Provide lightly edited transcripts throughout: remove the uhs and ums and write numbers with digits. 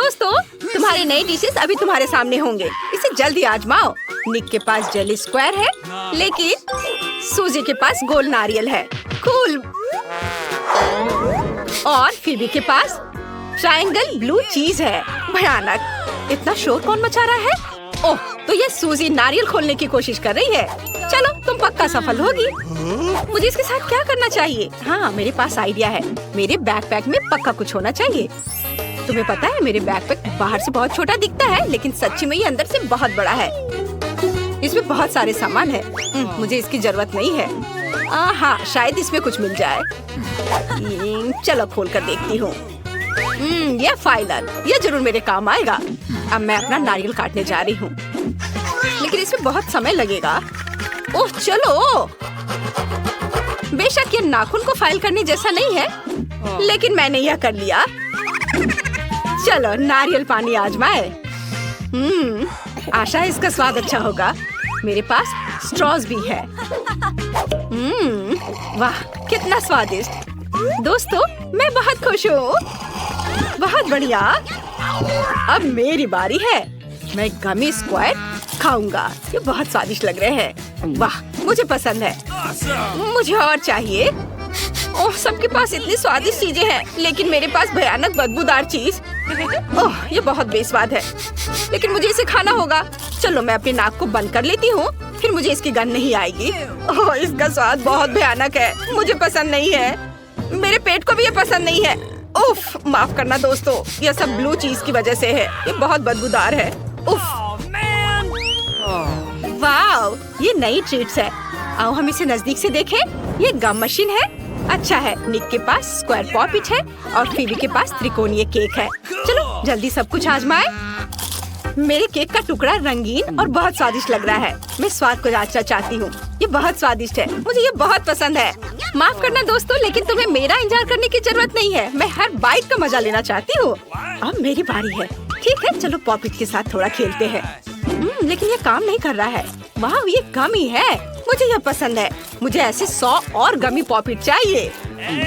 दोस्तों, तुम्हारे नए डिशेस अभी तुम्हारे सामने होंगे। इसे जल्दी आजमाओ। निक के पास जेली स्क्वायर है, लेकिन सूजी के पास गोल नारियल है। कूल। और फिबी के पास ट्रायंगल ब्लू चीज है। भयानक। इतना शोर कौन मचा रहा है? ओह, तो ये सूजी नारियल खोलने की कोशिश कर रही है। चलो, तुम पक्का सफल होगी। मुझे इसके साथ क्या करना चाहिए? हाँ, मेरे पास आइडिया है। मेरे बैकपैक में पक्का कुछ होना चाहिए। तुम्हें पता है, मेरे बैकपैक बाहर से बहुत छोटा दिखता है, लेकिन सच्ची में ये अंदर से बहुत बड़ा है। इसमें बहुत सारे सामान है। मुझे इसकी जरूरत नहीं है। हाँ, शायद इसमें कुछ मिल जाए। चलो खोल कर देखती हूँ। ये फाइलर, ये जरूर मेरे काम आएगा। अब मैं अपना नारियल काटने जा रही हूँ, लेकिन इसमें बहुत समय लगेगा। ओह चलो, बेशक ये नाखून को फाइल करने जैसा नहीं है, लेकिन मैंने यह कर लिया। चलो नारियल पानी आजमाए। आशा है इसका स्वाद अच्छा होगा। मेरे पास स्ट्रॉज भी है। वाह, कितना स्वादिष्ट। दोस्तों, मैं बहुत खुश हूँ। बहुत बढ़िया। अब मेरी बारी है। मैं गमी स्क्वायर खाऊंगा। ये बहुत स्वादिष्ट लग रहे हैं। वाह, मुझे पसंद है। मुझे और चाहिए। ओह, सबके पास इतनी स्वादिष्ट चीजें हैं, लेकिन मेरे पास भयानक बदबूदार चीज। ओह, ये बहुत बेस्वाद है, लेकिन मुझे इसे खाना होगा। चलो, मैं अपनी नाक को बंद कर लेती हूँ, फिर मुझे इसकी गंध नहीं आएगी। ओह, इसका स्वाद बहुत भयानक है। मुझे पसंद नहीं है। मेरे पेट को भी ये पसंद नहीं है। उफ, माफ करना दोस्तों, यह सब ब्लू चीज की वजह से है। ये बहुत बदबूदार है। उफ। वाव, ये नई ट्रीट्स है। आओ हम इसे नजदीक से देखें। ये गम मशीन है। अच्छा है, निक के पास स्क्वायर पॉपिट है और फीबी के पास त्रिकोणीय केक है। चलो जल्दी सब कुछ आजमाए। मेरे केक का टुकड़ा रंगीन और बहुत स्वादिष्ट लग रहा है। मैं स्वाद को जांचना चाहती हूँ। ये बहुत स्वादिष्ट है। मुझे ये बहुत पसंद है। माफ करना दोस्तों, लेकिन तुम्हें मेरा इंतजार करने की जरूरत नहीं है। मैं हर बाइट का मजा लेना चाहती हूँ। अब मेरी बारी है। ठीक है, चलो पॉपिट के साथ थोड़ा खेलते हैं। लेकिन ये काम नहीं कर रहा है। वाह, ये गमी है। मुझे यह पसंद है। मुझे ऐसे 100 और गमी पॉपिट चाहिए।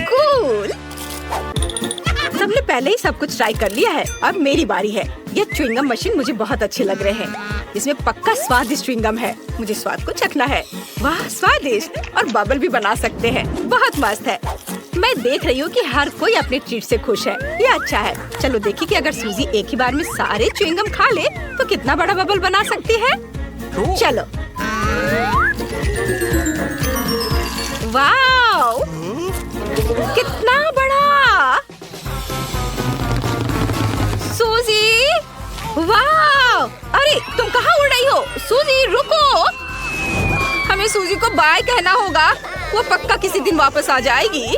कूल। सबने पहले ही सब कुछ ट्राई कर लिया है। अब मेरी बारी है। ये च्युइंगम मशीन मुझे बहुत अच्छे लग रहे हैं। इसमें पक्का स्वादिष्ट च्युइंगम है। मुझे स्वाद को चखना है। वाह, स्वादिष्ट। और बबल भी बना सकते हैं। बहुत मस्त है। मैं देख रही हूँ कि हर कोई अपने ट्रीट से खुश है। ये अच्छा है। चलो देखिए कि अगर सूजी एक ही बार में सारे च्युइंगम खा ले तो कितना बड़ा बबल बना सकती है। चलो। वाह, कितना बड़ा। सूजी, वाह। अरे तुम कहाँ उड़ रही हो? सूजी रुको। हमें सूजी को बाय कहना होगा। वो पक्का किसी दिन वापस आ जाएगी।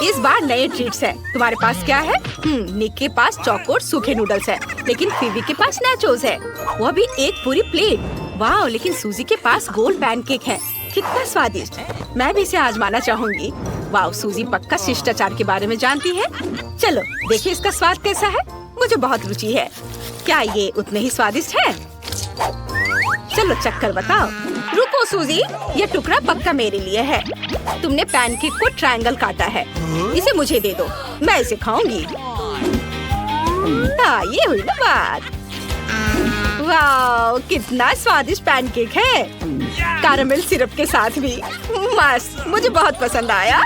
इस बार नए ट्रीट्स है। तुम्हारे पास क्या है? निक के पास चौकोर सूखे नूडल्स है, लेकिन फीबी के पास नाचोस है। वो भी एक पूरी प्लेट। वाह, लेकिन सूजी के पास गोल पैनकेक है। कितना स्वादिष्ट। मैं भी इसे आजमाना चाहूंगी। वाह, सूजी पक्का शिष्टाचार के बारे में जानती है। चलो देखिए इसका स्वाद कैसा है। मुझे बहुत रुचि है। क्या ये उतने ही स्वादिष्ट है? चलो चक्कर बताओ। रुको सूजी, ये टुकड़ा पक्का मेरे लिए है। तुमने पैनकेक को ट्रायंगल काटा है। इसे मुझे दे दो, मैं इसे खाऊंगी। हाँ, ये हुई ना बात। वाह, कितना स्वादिष्ट पैनकेक है। कैरेमल सिरप के साथ भी। मस्त, मुझे बहुत पसंद आया।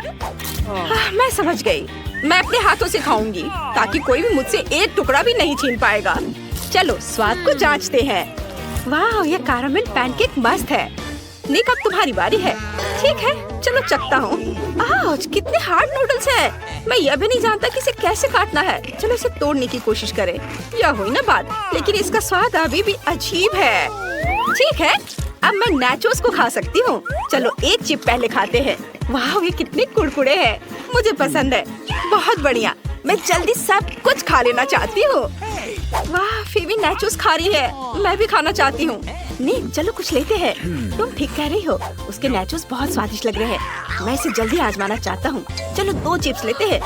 मैं समझ गई। मैं अपने हाथों से खाऊंगी, ताकि कोई भी मुझसे एक टुकड़ा भी नहीं छीन पाएगा। चलो स्वाद को जांचते हैं। वाह, ये कैरेमल पैनकेक मस्त है। निक, अब तुम्हारी बारी है। ठीक है, चलो चखता हूँ। आउच, कितने हार्ड नूडल्स हैं। मैं यह भी नहीं जानता कि इसे कैसे काटना है। चलो इसे तोड़ने की कोशिश करें। यह हुई ना बात, लेकिन इसका स्वाद अभी भी अजीब है। ठीक है, अब मैं नाचोस को खा सकती हूँ। चलो एक चिप पहले खाते हैं। वाह, ये कितने कुरकुरे हैं। मुझे पसंद है। बहुत बढ़िया। मैं जल्दी सब कुछ खा लेना चाहती हूँ। वाह, फीबी नाचोस खा रही है। मैं भी खाना चाहती हूँ। नहीं, चलो कुछ लेते हैं। तुम ठीक कह रही हो, उसके नाचोस बहुत स्वादिष्ट लग रहे हैं। मैं इसे जल्दी आजमाना चाहता हूँ। चलो 2 चिप्स लेते हैं।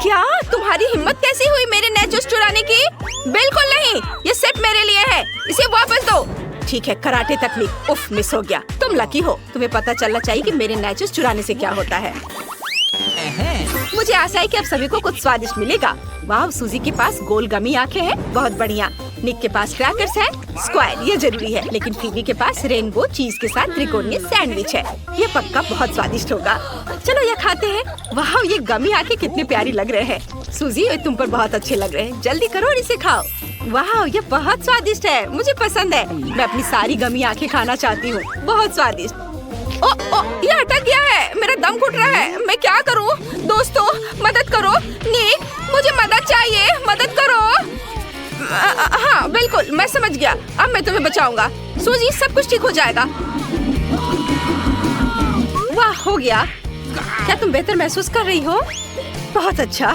क्या तुम्हारी हिम्मत कैसी हुई मेरे नाचोस चुराने की? बिल्कुल नहीं, ये सिर्फ मेरे लिए है। इसे वापस दो। ठीक है, कराटे तकनीक। उफ, मिस हो गया। तुम लकी हो। तुम्हें पता चलना चाहिए कि मेरे नाचोस चुराने से क्या होता है। मुझे आशा है कि अब सभी को कुछ स्वादिष्ट मिलेगा। वाह, सूजी के पास गोल गमी आंखें हैं, बहुत बढ़िया। निक के पास क्रैकर्स है, स्क्वायर, ये जरूरी है। लेकिन फीबी के पास रेनबो चीज के साथ त्रिकोणीय सैंडविच है, ये पक्का बहुत स्वादिष्ट होगा। चलो ये खाते हैं। वाह, ये गमी आंखें कितनी प्यारी लग रहे हैं। सूजी, ये तुम पर बहुत अच्छे लग रहे हैं, जल्दी करो और इसे खाओ। वाह, ये बहुत स्वादिष्ट है, मुझे पसंद है। मैं अपनी सारी गमी आंखें खाना चाहती हूँ, बहुत स्वादिष्ट। ओ, ये अटक गया है, मेरा दम घुट रहा है, मैं क्या करूँ? दोस्तों मदद करो। निक, मुझे मदद चाहिए, मदद करो। हाँ बिल्कुल, मैं समझ गया, अब मैं तुम्हें बचाऊंगा। सूजी, सब कुछ ठीक हो जाएगा। वाह, हो गया। क्या तुम बेहतर महसूस कर रही हो? बहुत अच्छा।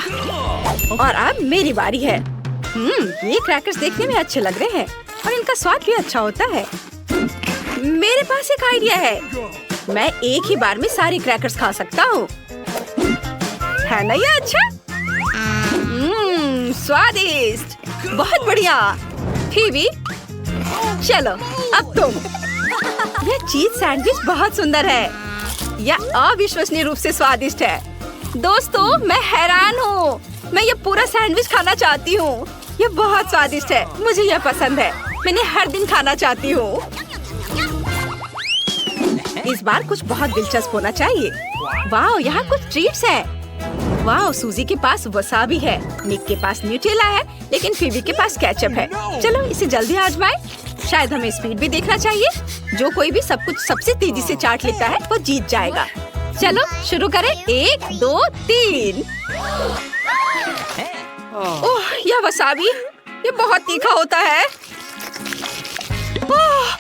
और अब मेरी बारी है। ये क्रैकर्स देखने में अच्छे लग रहे हैं और इनका स्वाद भी अच्छा होता है। मेरे पास एक आइडिया है, मैं एक ही बार में सारे क्रैकर्स खा सकता हूँ, है ना ये अच्छा? स्वादिष्ट, बहुत बढ़िया। फीबी, चलो अब तुम। यह चीज सैंडविच बहुत सुंदर है, यह अविश्वसनीय रूप से स्वादिष्ट है। दोस्तों, मैं हैरान हूँ, मैं ये पूरा सैंडविच खाना चाहती हूँ। ये बहुत स्वादिष्ट है, मुझे यह पसंद है, मैंने हर दिन खाना चाहती हूँ। इस बार कुछ बहुत दिलचस्प होना चाहिए। वाह, यहाँ कुछ ट्रीट्स है। वाह, सूजी के पास वसाबी है, निक के पास न्यूटेला है, लेकिन फीबी के पास केचप है। चलो इसे जल्दी आजमाएं। शायद हमें स्पीड भी देखना चाहिए। जो कोई भी सब कुछ सबसे तेजी से चाट लेता है वो जीत जाएगा। चलो शुरू करें, 1 2 3। ओह, यह वसाबी, ये बहुत तीखा होता है। ओह,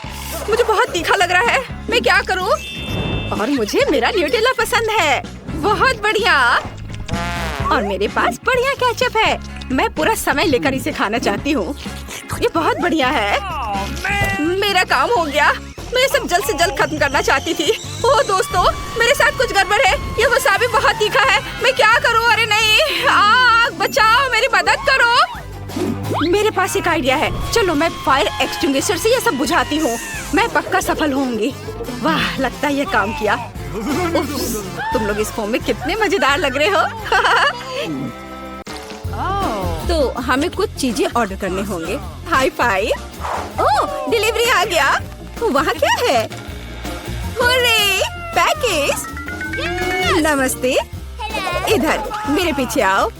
मुझे बहुत तीखा लग रहा है, मैं क्या करूं? और मुझे मेरा न्यूटेला पसंद है, बहुत बढ़िया। और मेरे पास बढ़िया केचप है, मैं पूरा समय लेकर इसे खाना चाहती हूँ। ये बहुत बढ़िया है। मेरा काम हो गया, मैं सब जल्द से जल्द खत्म करना चाहती थी। ओह दोस्तों, मेरे साथ कुछ गड़बड़ है, ये वसाबी बहुत तीखा है, मैं क्या करूँ? अरे नहीं, आग बचाओ, मेरी मदद करो। मेरे पास एक आइडिया है, चलो मैं फायर एक्सटिंग्विशर से ये सब बुझाती हूँ, मैं पक्का सफल होंगी। वाह, लगता है ये काम किया। तुम लोग इस फोम में कितने मजेदार लग रहे हो। तो हमें कुछ चीजें ऑर्डर करने होंगे। High five. ओह, डिलीवरी आ गया। वहाँ क्या है? Hurray, package. नमस्ते, इधर मेरे पीछे आओ।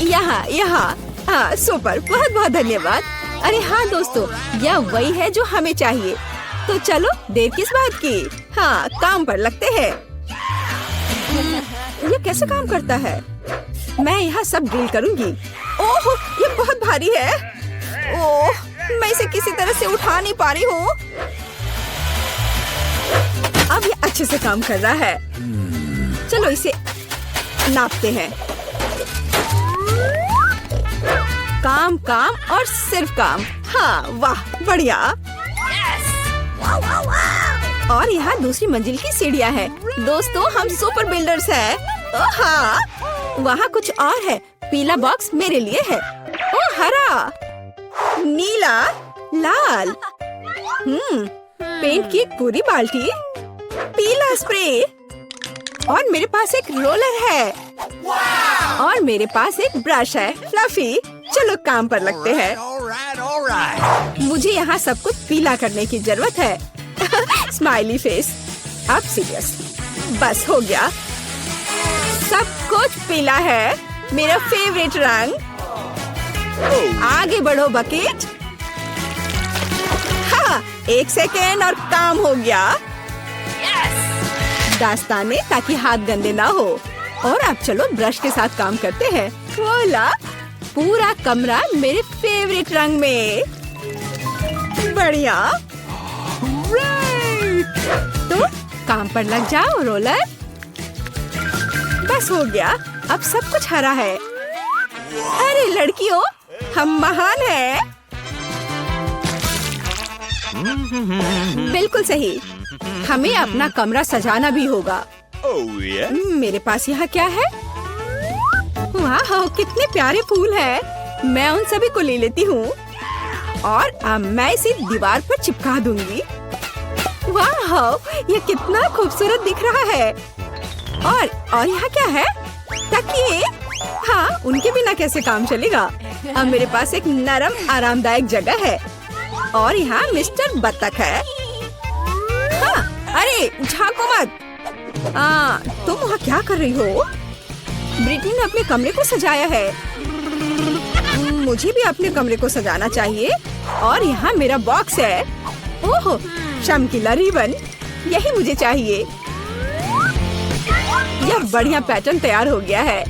यहाँ। हाँ सुपर, बहुत बहुत धन्यवाद। अरे हाँ दोस्तों, यह वही है जो हमें चाहिए। तो चलो देर किस बात की, हाँ काम पर लगते हैं। ये कैसे काम करता है? मैं यहाँ सब ड्रिल करूँगी। ओह, ये बहुत भारी है। ओह, मैं इसे किसी तरह से उठा नहीं पा रही हूँ। अब ये अच्छे से काम कर रहा है। चलो इसे नापते हैं। काम काम और सिर्फ काम। हाँ वाह, बढ़िया। और यहाँ दूसरी मंजिल की सीढ़ियाँ हैं। दोस्तों, हम सुपर बिल्डर्स हैं। ओह हाँ, वहाँ कुछ और है। पीला बॉक्स मेरे लिए है। ओह हरा, नीला, लाल। पेंट की एक पूरी बाल्टी, पीला स्प्रे। और मेरे पास एक रोलर है। और मेरे पास एक ब्रश है, फ्लफी। चलो काम पर लगते हैं। मुझे यहाँ सब कुछ पीला करने की जरूरत है। Smiley face. अब सीरियस, बस हो गया। सब कुछ पीला है, मेरा फेवरेट रंग। आगे बढ़ो बकेट। हाँ, 1 सेकेंड और काम हो गया। दास्ताने, ताकि हाथ गंदे ना हो। और अब चलो ब्रश के साथ काम करते हैं। वोला, पूरा कमरा मेरे फेवरेट रंग में। बढ़िया। तो काम पर लग जाओ रोलर। बस हो गया, अब सब कुछ हरा है। अरे लड़कियों, हम महान हैं। बिल्कुल सही, हमें अपना कमरा सजाना भी होगा। मेरे पास यहाँ क्या है? वाह, कितने प्यारे फूल हैं। मैं उन सभी को ले लेती हूँ और अब मैं इसे दीवार पर चिपका दूंगी। वाह, ये कितना खूबसूरत दिख रहा है। और यहाँ क्या है? तकिए? हाँ, उनके बिना कैसे काम चलेगा? अब मेरे पास एक नरम आरामदायक जगह है और यहाँ मिस्टर बत्तख है। हाँ, अरे झांको मत। तुम वहाँ क्या कर रही हो? ब्रिटनी ने अपने कमरे को सजाया है। मुझे भी अपने कमरे को सजाना चाहिए। और यहाँ मेरा बॉक्स है। ओह, चमकीला रिबन, यही मुझे चाहिए। यह बढ़िया पैटर्न तैयार हो गया है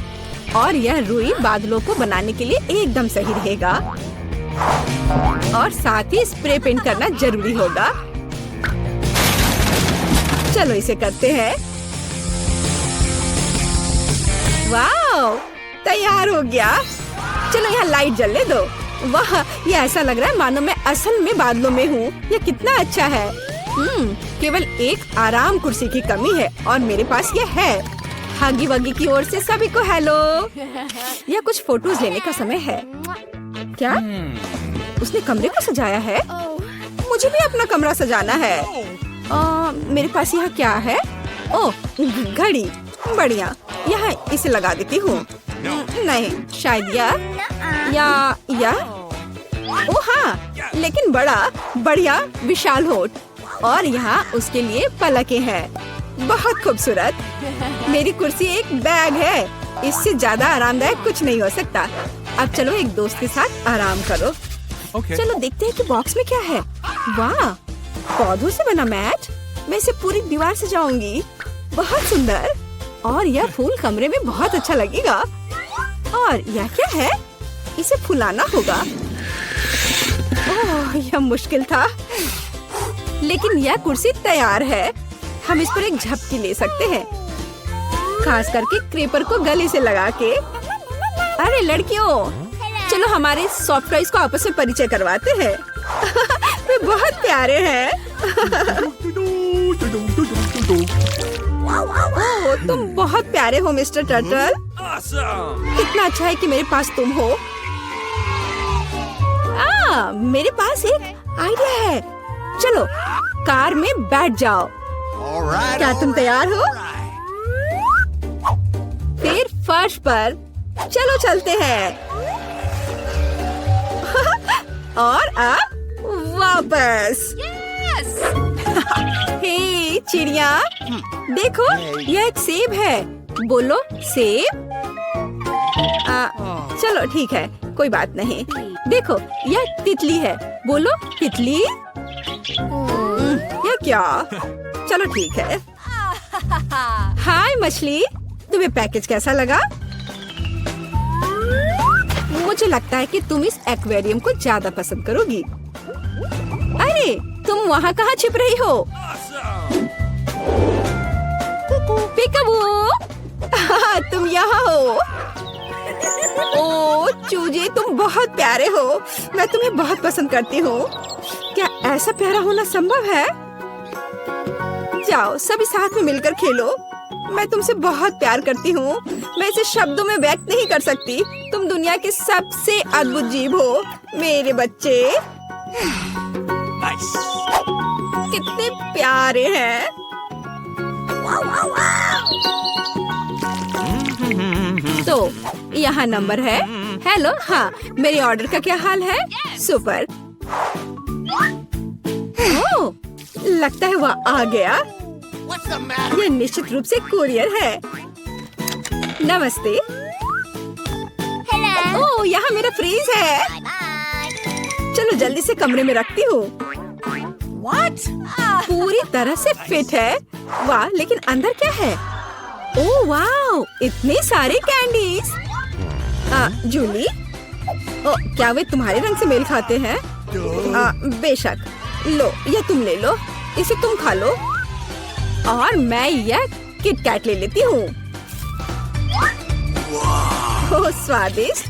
और यह रुई बादलों को बनाने के लिए एकदम सही रहेगा। और साथ ही स्प्रे पेंट करना जरूरी होगा। चलो इसे करते हैं। वाह, तैयार हो गया। चलो यहाँ लाइट जलने दो। वाह, ये ऐसा लग रहा है मानो मैं असल में बादलों में हूँ। ये कितना अच्छा है। केवल एक आराम कुर्सी की कमी है और मेरे पास ये है। हगी वगी की ओर से सभी को हेलो। यह कुछ फोटोज लेने का समय है। क्या उसने कमरे को सजाया है? मुझे भी अपना कमरा सजाना है। मेरे पास यहाँ क्या है? ओह, घड़ी, बढ़िया। यहाँ इसे लगा देती हूँ। नहीं, शायद या ओ हाँ, लेकिन बड़ा बढ़िया विशाल होठ। और यहाँ उसके लिए पलकें हैं। बहुत खूबसूरत। मेरी कुर्सी एक बैग है। इससे ज्यादा आरामदायक कुछ नहीं हो सकता। अब चलो एक दोस्त के साथ आराम करो। चलो देखते हैं कि बॉक्स में क्या है। वाह, पौधों से बना मैट। मैं इसे पूरी दीवार से जाऊंगी। बहुत सुंदर। और यह फूल कमरे में बहुत अच्छा लगेगा। और यह क्या है? इसे फुलाना होगा। ओह, यह मुश्किल था, लेकिन यह कुर्सी तैयार है। हम इस पर एक झपकी ले सकते हैं, खास करके क्रेपर को गले से लगा के। अरे लड़कियों, चलो हमारे सॉफ्ट टॉयज को आपस में परिचय करवाते हैं। वे बहुत प्यारे हैं। ओह, तुम बहुत प्यारे हो मिस्टर टर्टल। कितना अच्छा है कि मेरे पास तुम हो। मेरे पास एक आइडिया है। चलो कार में बैठ जाओ। क्या तुम तैयार हो? फिर फर्श पर चलो चलते हैं। और अब वापस। हे चिड़िया, देखो यह एक सेब है। बोलो सेब। चलो ठीक है, कोई बात नहीं। देखो यह तितली है। बोलो तितली। यह क्या? चलो ठीक है। हाय मछली, तुम्हें पैकेज कैसा लगा? मुझे लगता है कि तुम इस एक्वेरियम को ज्यादा पसंद करोगी। अरे तुम वहाँ कहाँ छिप रही हो? पिकाबू, तुम यहाँ हो। ओ चूजे, तुम बहुत प्यारे हो। मैं तुम्हें बहुत पसंद करती हूँ। क्या ऐसा प्यारा होना संभव है? जाओ सभी साथ में मिलकर खेलो। मैं तुमसे बहुत प्यार करती हूँ। मैं इसे शब्दों में व्यक्त नहीं कर सकती। तुम दुनिया के सबसे अद्भुत जीव हो मेरे बच्चे। कितने प्यारे हैं। तो यहाँ नंबर है। हेलो, हाँ, मेरे ऑर्डर का क्या हाल है? सुपर। ओह, लगता है वह आ गया। यह निश्चित रूप से कुरियर है। नमस्ते। ओह, यहाँ मेरा फ्रीज है। चलो जल्दी से कमरे में रखती हूँ। पूरी तरह से फिट है। वाह, लेकिन अंदर क्या है? ओह वाह, इतने सारे कैंडीज। जूली, क्या वे तुम्हारे रंग से मेल खाते हैं? बेशक। लो, यह तुम ले लो। इसे तुम खा लो। और मैं यह किटकैट ले लेती हूँ। ओह स्वादिष्ट।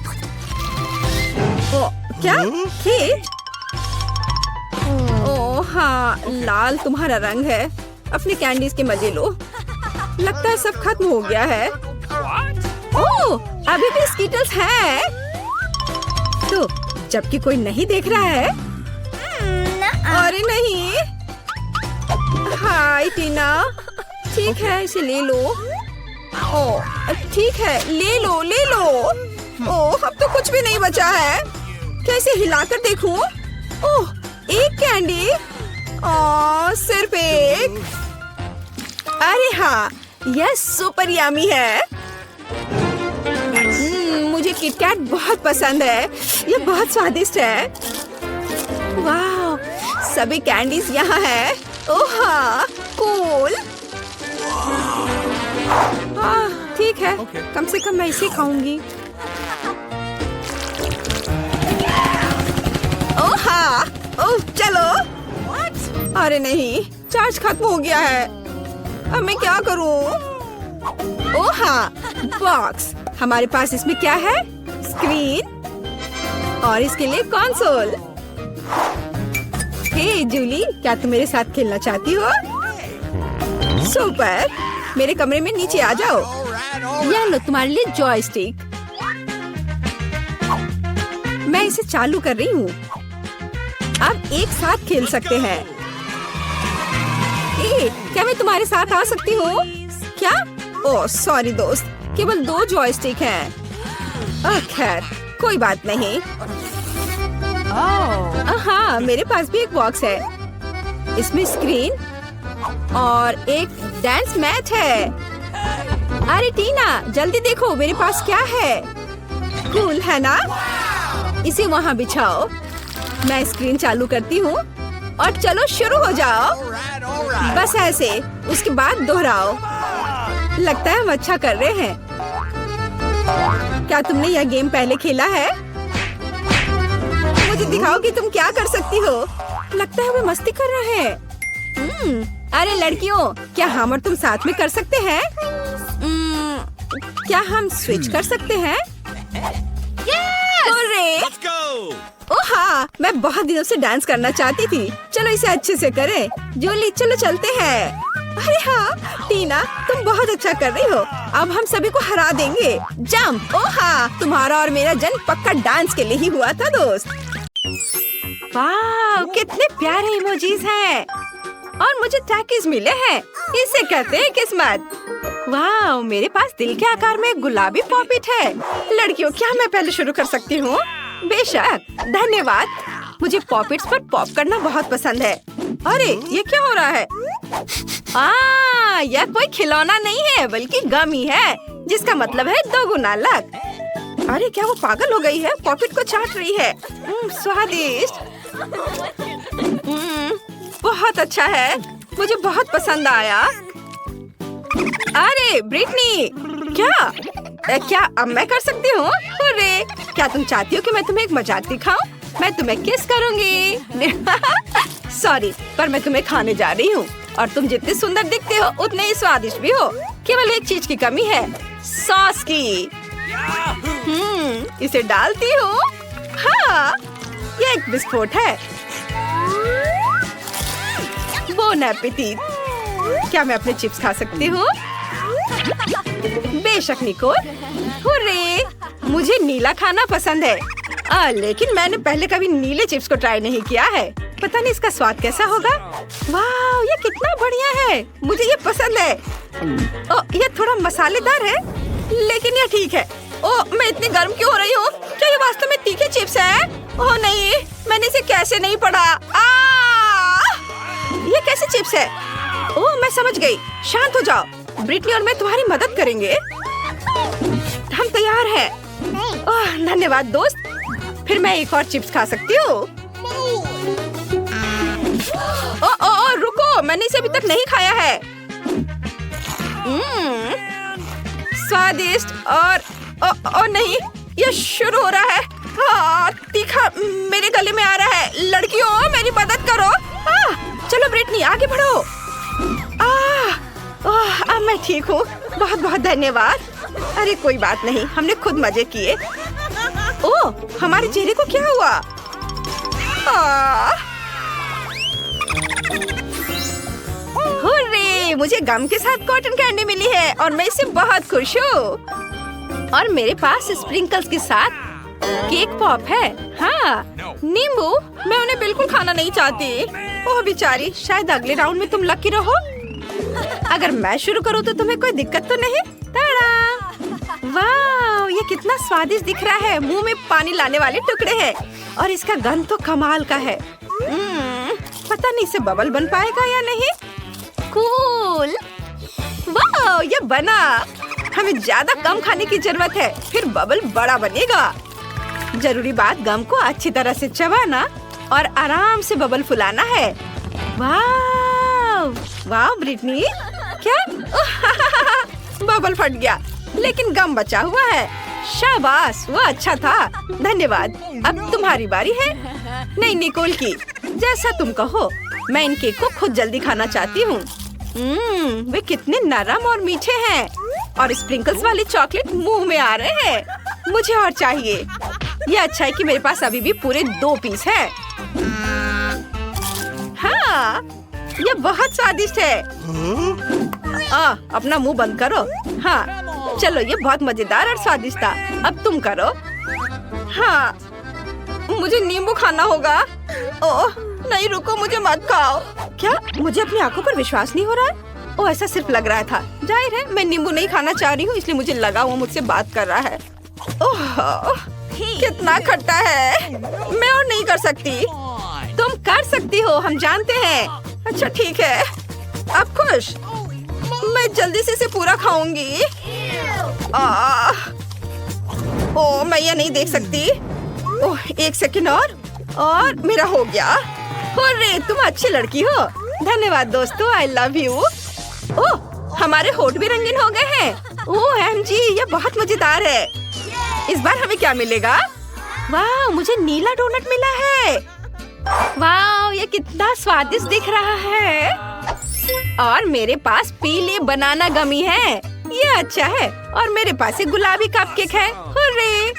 क्या केक? ओह हाँ, लाल तुम्हारा रंग है। अपने कैंडीज के मजे लो। लगता है सब खत्म हो गया है। ओह, अभी भी स्कीटल्स हैं। तो जबकि कोई नहीं देख रहा है। अरे नहीं। हाय टीना, ठीक है इसे ले लो। ओह ठीक है, ले लो ले लो। ओह अब तो कुछ भी नहीं बचा है। कैसे हिलाकर देखूं? ओह एक कैंडी। ओह सिर्फ एक। अरे हाँ, यह सुपर यम्मी है। मुझे किटकैट बहुत पसंद है। ये बहुत स्वादिष्ट है। वाह, सभी कैंडीज यहाँ है। ओह हाँ, कूल। ठीक है, कम से कम मैं इसे खाऊंगी। ओह हाँ, ओह चलो। अरे नहीं, चार्ज खत्म हो गया है। अब मैं क्या करूं? ओह हाँ, बॉक्स। हमारे पास इसमें क्या है? स्क्रीन और इसके लिए कंसोल। हे जूली, क्या तुम मेरे साथ खेलना चाहती हो? सुपर, मेरे कमरे में नीचे आ जाओ। यह लो तुम्हारे लिए जॉयस्टिक। मैं इसे चालू कर रही हूँ। अब एक साथ खेल सकते हैं। क्या मैं तुम्हारे साथ आ सकती हूँ? क्या? ओह सॉरी दोस्त, केवल 2 जॉयस्टिक हैं। खैर कोई बात नहीं। हाँ, मेरे पास भी एक बॉक्स है। इसमें स्क्रीन और एक डांस मैच है। अरे टीना, जल्दी देखो मेरे पास क्या है। कूल है ना? इसे वहाँ बिछाओ। मैं स्क्रीन चालू करती हूँ और चलो शुरू हो जाओ। बस ऐसे, उसके बाद दोहराओ। लगता है हम अच्छा कर रहे हैं। क्या तुमने यह गेम पहले खेला है? मुझे दिखाओ कि तुम क्या कर सकती हो। लगता है वे मस्ती कर रहे हैं। अरे लड़कियों, क्या हम और तुम साथ में कर सकते हैं? क्या हम स्विच कर सकते हैं? ओह हाँ, मैं बहुत दिनों से डांस करना चाहती थी। चलो इसे अच्छे से करें। जूली चलो चलते हैं। अरे हाँ टीना, तुम बहुत अच्छा कर रही हो। अब हम सभी को हरा देंगे। जंप। ओह हाँ, तुम्हारा और मेरा जन्म पक्का डांस के लिए ही हुआ था दोस्त। वाह, कितने प्यारे इमोजीज हैं। और मुझे टैकीज मिले हैं। इसे कहते हैं किस्मत। वाह, मेरे पास दिल के आकार में एक गुलाबी पॉपिट है। लड़कियों, क्या मैं पहले शुरू कर सकती हूँ? बेशक, धन्यवाद। मुझे पॉपिट्स पर पॉप करना बहुत पसंद है। अरे ये क्या हो रहा है? यह कोई खिलौना नहीं है बल्कि गमी है, जिसका मतलब है 2 गुना लक। अरे क्या वो पागल हो गई है? पॉपिट को चाट रही है। स्वादिष्ट। बहुत अच्छा है, मुझे बहुत पसंद आया। अरे ब्रिटनी, क्या अब मैं कर सकती हूँ? अरे क्या तुम चाहती हो कि मैं तुम्हें एक मजाक दिखाऊं? मैं तुम्हें किस करूंगी। सॉरी, पर मैं तुम्हें खाने जा रही हूँ। और तुम जितने सुंदर दिखते हो उतने ही स्वादिष्ट भी हो। केवल एक चीज की कमी है, सॉस की। इसे डालती हूँ। हाँ, ये एक विस्फोट है। Bone appétit. क्या मैं अपने चिप्स खा सकती हूँ? बेशक निकोल। हुर्रे, मुझे नीला खाना पसंद है। लेकिन मैंने पहले कभी नीले चिप्स को ट्राई नहीं किया है। पता नहीं इसका स्वाद कैसा होगा। वाह, ये कितना बढ़िया है। मुझे ये पसंद है। ये थोड़ा मसालेदार है, लेकिन ये ठीक है। मैं इतनी गर्म क्यों हो रही हूँ? क्या ये वास्तव में तीखे चिप्स है? ओह नहीं, मैंने इसे कैसे नहीं पढ़ा। ये कैसे चिप्स है? मैं समझ गई। शांत हो जाओ। ब्रिटनी और मैं तुम्हारी मदद करेंगे। हम तैयार हैं। धन्यवाद दोस्त। फिर मैं एक और चिप्स खा सकती हूँ। रुको, मैंने इसे अभी तक नहीं खाया है। स्वादिष्ट और नहीं, यह शुरू हो रहा है। तीखा मेरे गले में आ रहा है। लड़कियों, मेरी मदद करो। चलो ब्रिटनी, आगे बढ़ो। अब मैं ठीक हूँ। बहुत बहुत धन्यवाद। अरे कोई बात नहीं, हमने खुद मजे किए। हमारे चेहरे को क्या हुआ? हुर्रे, मुझे गम के साथ कॉटन कैंडी मिली है और मैं इससे बहुत खुश हूँ। और मेरे पास स्प्रिंकल्स के साथ केक पॉप है। हाँ, नींबू। मैं उन्हें बिल्कुल खाना नहीं चाहती। ओह बेचारी, शायद अगले राउंड में तुम लकी रहो। अगर मैं शुरू करूँ तो तुम्हें कोई दिक्कत तो नहीं? वाह, ये कितना स्वादिष्ट दिख रहा है। मुंह में पानी लाने वाले टुकड़े हैं और इसका गंध तो कमाल का है। पता नहीं इसे बबल बन पाएगा या नहीं। कूल, वाह, ये बना। हमें ज्यादा कम खाने की जरूरत है, फिर बबल बड़ा बनेगा। जरूरी बात गम को अच्छी तरह से चबाना और आराम से बबल फुलाना है। वाह वाह ब्रिटनी, क्या बबल फट गया लेकिन गम बचा हुआ है। शाबाश, वो अच्छा था, धन्यवाद। अब तुम्हारी बारी है। नहीं, निकोल की। जैसा तुम कहो। मैं इन केक को खुद जल्दी खाना चाहती हूँ। वे कितने नरम और मीठे हैं और स्प्रिंकल्स वाले चॉकलेट मुंह में आ रहे हैं। मुझे और चाहिए। ये अच्छा है कि मेरे पास अभी भी पूरे 2 पीस है। हाँ, ये बहुत स्वादिष्ट है। अपना मुंह बंद करो। हाँ, चलो, ये बहुत मजेदार और स्वादिष्ट था। अब तुम करो। हाँ, मुझे नींबू खाना होगा। ओह नहीं, रुको, मुझे मत खाओ। क्या मुझे अपनी आंखों पर विश्वास नहीं हो रहा है? ओह, ऐसा सिर्फ लग रहा था। जाहिर है मैं नींबू नहीं खाना चाह रही हूँ, इसलिए मुझे लगा वो मुझसे बात कर रहा है। ओह, कितना खट्टा है। मैं और नहीं कर सकती। तुम कर सकती हो, हम जानते हैं। अच्छा ठीक है, अब खुश? मैं जल्दी से इसे पूरा खाऊंगी। ओह, मैं ये नहीं देख सकती। ओह, 1 सेकंड और मेरा हो गया। अरे तुम अच्छी लड़की हो। धन्यवाद दोस्तों, आई लव यू। ओह, हमारे होठ भी रंगीन हो गए हैं। ओह एमजी, ये बहुत मजेदार है। इस बार हमें क्या मिलेगा? वाह, मुझे नीला डोनट मिला है। वाह, ये कितना स्वादिष्ट दिख रहा है। और मेरे पास पीले बनाना गमी है। ये अच्छा है। और मेरे पास एक गुलाबी कपकेक है। हुर्रे!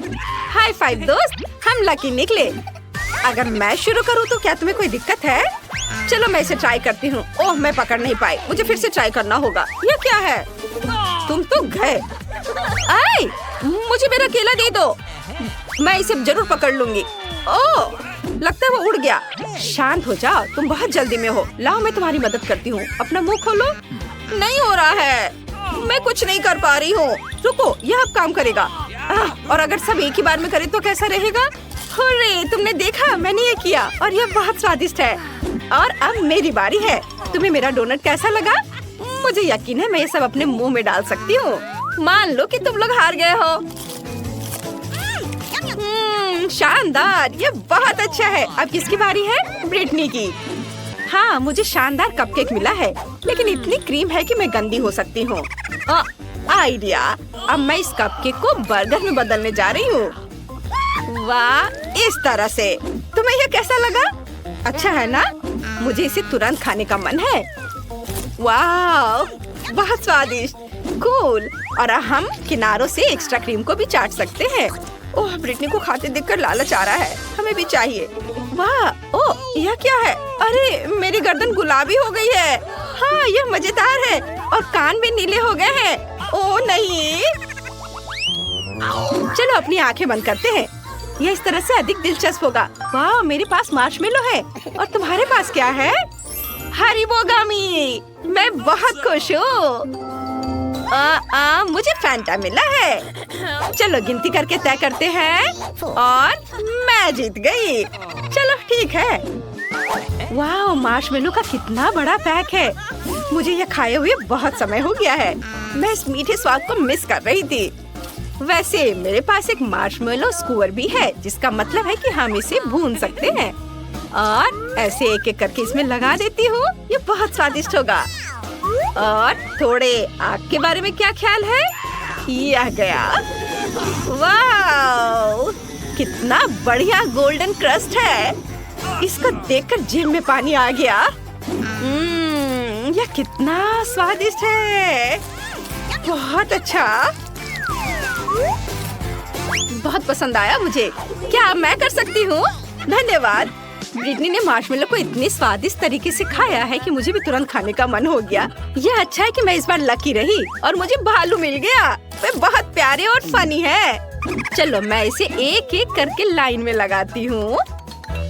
हाई फाइव दोस्त, हम लकी निकले। अगर मैं शुरू करूँ तो क्या तुम्हें कोई दिक्कत है? चलो मैं इसे ट्राई करती हूँ। ओह, मैं पकड़ नहीं पाई, मुझे फिर से ट्राई करना होगा। ये क्या है? तुम तो गए। आई, मुझे मेरा केला दे दो। मैं इसे जरूर पकड़ लूंगी। ओह, लगता है वो उड़ गया। शांत हो जाओ, तुम बहुत जल्दी में हो। लाओ, मैं तुम्हारी मदद करती हूँ। अपना मुंह खोलो। नहीं हो रहा है, मैं कुछ नहीं कर पा रही हूँ। रुको, यह अब काम करेगा। और अगर सब एक ही बार में करें तो कैसा रहेगा? हुर्रे, तुमने देखा, मैंने ये किया और यह बहुत स्वादिष्ट है। और अब मेरी बारी है। तुम्हें मेरा डोनट कैसा लगा? मुझे यकीन है मैं ये सब अपने मुंह में डाल सकती हूँ। मान लो कि तुम लोग हार गए हो। शानदार, ये बहुत अच्छा है। अब किसकी बारी है? ब्रिटनी की। हाँ, मुझे शानदार कपकेक मिला है, लेकिन इतनी क्रीम है कि मैं गंदी हो सकती हूँ। आइडिया, अब मैं इस कपकेक को बर्गर में बदलने जा रही हूँ। वाह, इस तरह से। तुम्हें यह कैसा लगा? अच्छा है ना? मुझे इसे तुरंत खाने का मन है। वाह, बहुत स्वादिष्ट, कूल। और हम किनारों से एक्स्ट्रा क्रीम को भी चाट सकते हैं। ओह, ब्रिटनी को खाते देखकर लालच आ रहा है। हमें भी चाहिए। वाह, ओह, यह क्या है? अरे मेरी गर्दन गुलाबी हो गई है। हाँ, यह मजेदार है। और कान भी नीले हो गए हैं। ओह नहीं। चलो अपनी आंखें बंद करते हैं। यह इस तरह से अधिक दिलचस्प होगा। वाह, मेरे पास मार्शमेलो है। और तुम्हारे पास क्या है? हरीबोगामी। मैं बहुत खुश हूँ। मुझे फैंटा मिला है। चलो गिनती करके तय करते हैं। और मैं जीत गई। चलो ठीक है। वाह, मार्शमेलो का कितना बड़ा पैक है। मुझे यह खाए हुए बहुत समय हो गया है। मैं इस मीठे स्वाद को मिस कर रही थी। वैसे मेरे पास एक मार्शमेलो स्क्यूअर भी है, जिसका मतलब है कि हम इसे भून सकते हैं। और ऐसे एक एक करके इसमें लगा देती हूँ। ये बहुत स्वादिष्ट होगा। और थोड़े आग के बारे में क्या ख्याल है? यह गया। वाह, कितना बढ़िया गोल्डन क्रस्ट है। इसको देखकर जीभ में पानी आ गया। यह कितना स्वादिष्ट है। बहुत अच्छा, बहुत पसंद आया मुझे। क्या मैं कर सकती हूँ? धन्यवाद। ब्रिटनी ने मार्शमेलो को इतनी स्वादिष्ट तरीके से खाया है कि मुझे भी तुरंत खाने का मन हो गया। यह अच्छा है कि मैं इस बार लकी रही और मुझे भालू मिल गया। वे बहुत प्यारे और फनी है। चलो मैं इसे एक एक करके लाइन में लगाती हूँ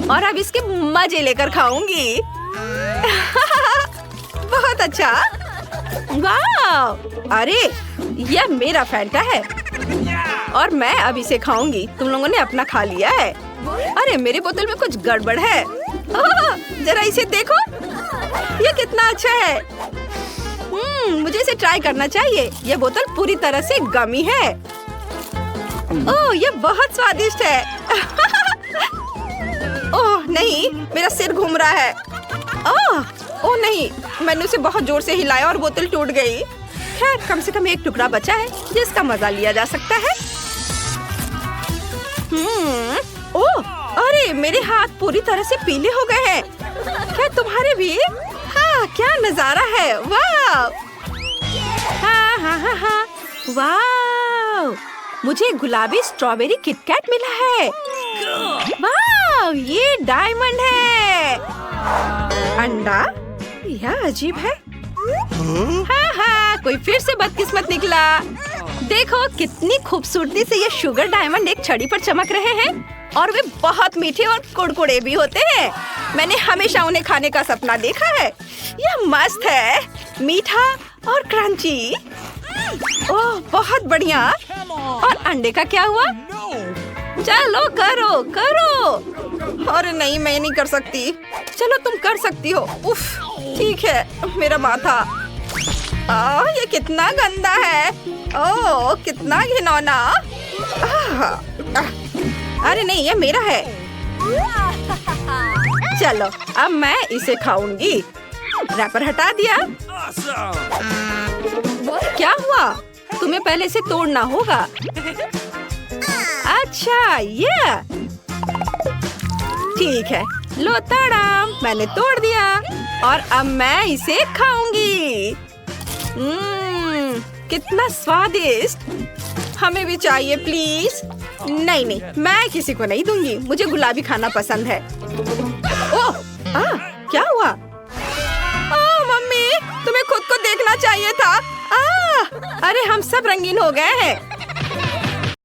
और अब इसके मजे लेकर खाऊंगी। बहुत अच्छा। वाह, अरे यह मेरा फैंटा है। और मैं अब इसे खाऊंगी। तुम लोगों ने अपना खा लिया है। अरे मेरी बोतल में कुछ गड़बड़ है। जरा इसे देखो, ये कितना अच्छा है। मुझे इसे ट्राई करना चाहिए। ये बोतल पूरी तरह से गमी है। ओह, ये बहुत स्वादिष्ट है। ओह नहीं, मेरा सिर घूम रहा है। ओह नहीं, मैंने उसे बहुत जोर से हिलाया और बोतल टूट गई। खैर, कम से कम एक टुकड़ा बचा है जिसका मजा लिया जा सकता है। ओह, अरे मेरे हाथ पूरी तरह से पीले हो गए हैं। क्या तुम्हारे भी? हाँ, क्या नजारा है। वाह! हाँ। वाह! मुझे गुलाबी स्ट्रॉबेरी किटकैट मिला है। वाह! ये डायमंड है। अंडा? यह अजीब है। हाँ, कोई फिर से बदकिस्मत निकला। देखो कितनी खूबसूरती से ये शुगर डायमंड एक छड़ी पर चमक रहे हैं और वे बहुत मीठे और कुड़कुड़े भी होते हैं। मैंने हमेशा उन्हें खाने का सपना देखा है। यह मस्त है, मीठा और क्रंची। ओह, बहुत बढ़िया। और अंडे का क्या हुआ? चलो करो। अरे नहीं, मैं नहीं कर सकती। चलो तुम कर सकती हो। उफ, ठीक है, मेरा माथा। ये कितना गंदा है। ओह, कितना घिनौना। अरे नहीं, ये मेरा है। चलो, अब मैं इसे खाऊंगी। रैपर हटा दिया। क्या हुआ? तुम्हें पहले से तोड़ना होगा। अच्छा, ये ठीक है। लो ताड़ा, मैंने तोड़ दिया और अब मैं इसे खाऊंगी। कितना स्वादिष्ट। हमें भी चाहिए प्लीज। नहीं, मैं किसी को नहीं दूंगी। मुझे गुलाबी खाना पसंद है। ओह, क्या हुआ? मम्मी, तुम्हें खुद को देखना चाहिए था। अरे हम सब रंगीन हो गए हैं।